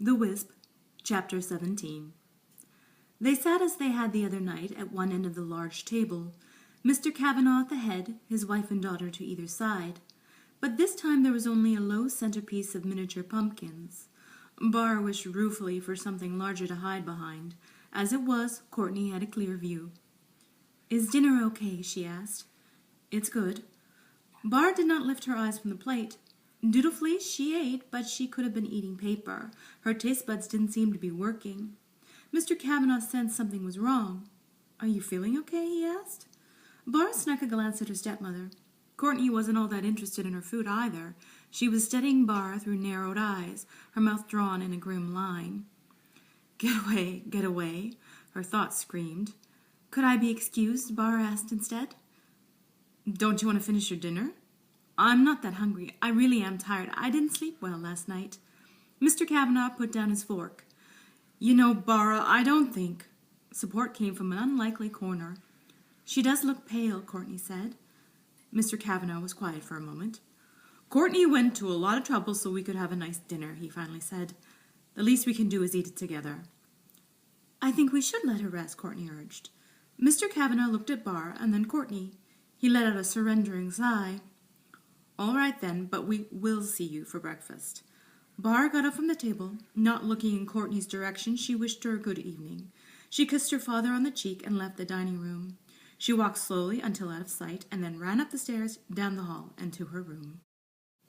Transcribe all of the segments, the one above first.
The Wisp, Chapter 17. They sat as they had the other night at one end of the large table, Mr. Kavanagh at the head, his wife and daughter to either side. But this time there was only a low centerpiece of miniature pumpkins. Bara wished ruefully for something larger to hide behind. As it was, Courtney had a clear view. "Is dinner okay?" she asked. "It's good." Bara did not lift her eyes from the plate. Dutifully she ate, but she could have been eating paper. Her taste buds didn't seem to be working. Mr. Kavanagh sensed something was wrong. "Are you feeling okay?" he asked. Bara snuck a glance at her stepmother. Courtney wasn't all that interested in her food either. She was studying Bara through narrowed eyes, her mouth drawn in a grim line. Get away," her thoughts screamed. "Could I be excused?" Bara asked instead. "Don't you want to finish your dinner?" "I'm not that hungry. I really am tired. I didn't sleep well last night." Mr. Kavanagh put down his fork. "You know, Bara, I don't think—" Support came from an unlikely corner. "She does look pale," Courtney said. Mr. Kavanagh was quiet for a moment. "Courtney went to a lot of trouble so we could have a nice dinner," he finally said. "The least we can do is eat it together." "I think we should let her rest," Courtney urged. Mr. Kavanagh looked at Bara and then Courtney. He let out a surrendering sigh. "All right then, but we will see you for breakfast." Bara got up from the table. Not looking in Courtney's direction, she wished her a good evening. She kissed her father on the cheek and left the dining room. She walked slowly until out of sight, and then ran up the stairs, down the hall, and to her room.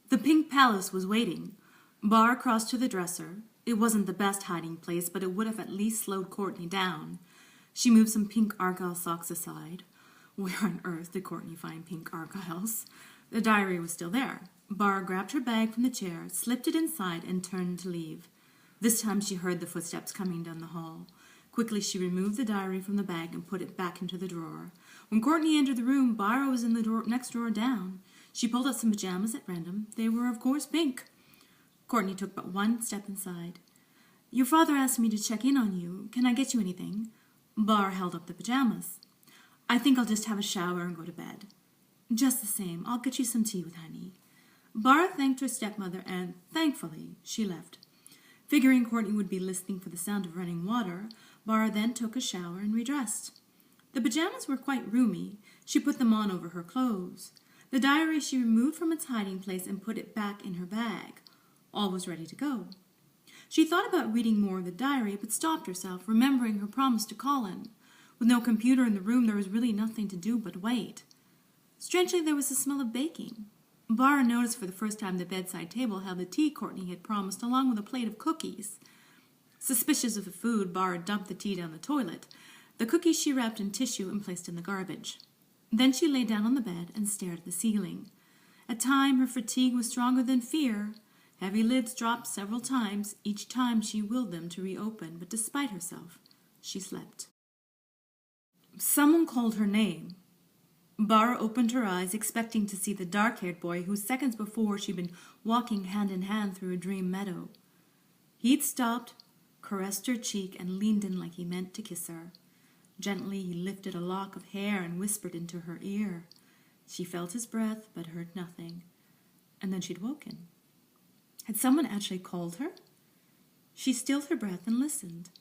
The Pink Palace was waiting. Bara crossed to the dresser. It wasn't the best hiding place, but it would have at least slowed Courtney down. She moved some pink argyle socks aside. Where on earth did Courtney find pink argyles? The diary was still there. Bara grabbed her bag from the chair, slipped it inside, and turned to leave. This time she heard the footsteps coming down the hall. Quickly she removed the diary from the bag and put it back into the drawer. When Courtney entered the room, Bara was in the next drawer down. She pulled out some pajamas at random. They were, of course, pink. Courtney took but one step inside. "Your father asked me to check in on you. Can I get you anything?" Bara held up the pajamas. "I think I'll just have a shower and go to bed." "Just the same, I'll get you some tea with honey." Bara thanked her stepmother and, thankfully, she left. Figuring Courtney would be listening for the sound of running water, Bara then took a shower and redressed. The pajamas were quite roomy. She put them on over her clothes. The diary she removed from its hiding place and put it back in her bag. All was ready to go. She thought about reading more of the diary, but stopped herself, remembering her promise to Colin. With no computer in the room, there was really nothing to do but wait. Strangely, there was the smell of baking. Bara noticed for the first time the bedside table held the tea Courtney had promised, along with a plate of cookies. Suspicious of the food, Bara dumped the tea down the toilet. The cookies she wrapped in tissue and placed in the garbage. Then she lay down on the bed and stared at the ceiling. At times, her fatigue was stronger than fear. Heavy lids dropped several times. Each time she willed them to reopen, but despite herself, she slept. Someone called her name. Bara opened her eyes, expecting to see the dark-haired boy who seconds before she'd been walking hand in hand through a dream meadow. He'd stopped, caressed her cheek, and leaned in like he meant to kiss her. Gently he lifted a lock of hair and whispered into her ear. She felt his breath, but heard nothing. And then she'd woken. Had someone actually called her? She stilled her breath and listened.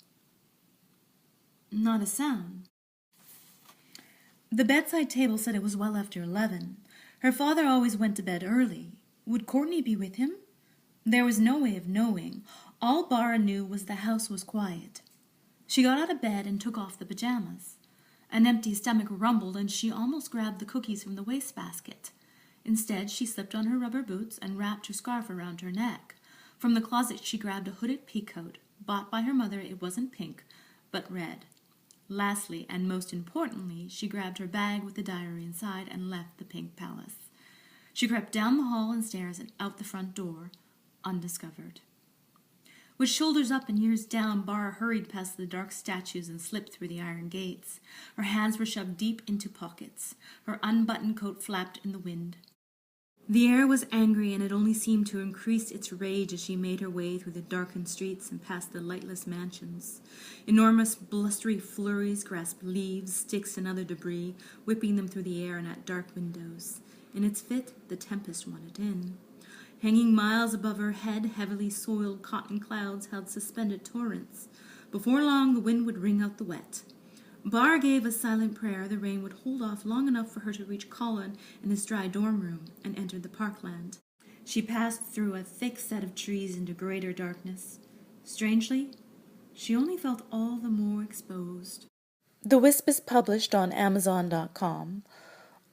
Not a sound. The bedside table said it was well after 11. Her father always went to bed early. Would Courtney be with him? There was no way of knowing. All Bara knew was the house was quiet. She got out of bed and took off the pajamas. An empty stomach rumbled, and she almost grabbed the cookies from the wastebasket. Instead, she slipped on her rubber boots and wrapped her scarf around her neck. From the closet, she grabbed a hooded peacoat. Bought by her mother, it wasn't pink, but red. Lastly, and most importantly, she grabbed her bag with the diary inside and left the Pink Palace. She crept down the hall and stairs and out the front door, undiscovered. With shoulders up and ears down, Bara hurried past the dark statues and slipped through the iron gates. Her hands were shoved deep into pockets. Her unbuttoned coat flapped in the wind. The air was angry, and it only seemed to increase its rage as she made her way through the darkened streets and past the lightless mansions. Enormous blustery flurries grasped leaves, sticks, and other debris, whipping them through the air and at dark windows. In its fit, the tempest wanted in. Hanging miles above her head, heavily soiled cotton clouds held suspended torrents. Before long, the wind would wring out the wet. Bara gave a silent prayer the rain would hold off long enough for her to reach Colin in his dry dorm room and entered the parkland. She passed through a thick set of trees into greater darkness. Strangely, she only felt all the more exposed. The Wisp is published on Amazon.com.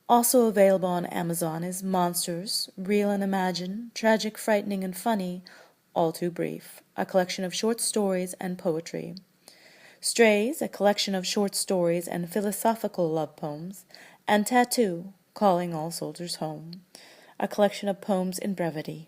Also available on Amazon is Monsters, Real and Imagined, Tragic, Frightening, and Funny, All Too Brief, a collection of short stories and poetry. Strays, a collection of short stories and philosophical love poems, and Tattoo, Calling All Soldiers Home, a collection of poems in brevity.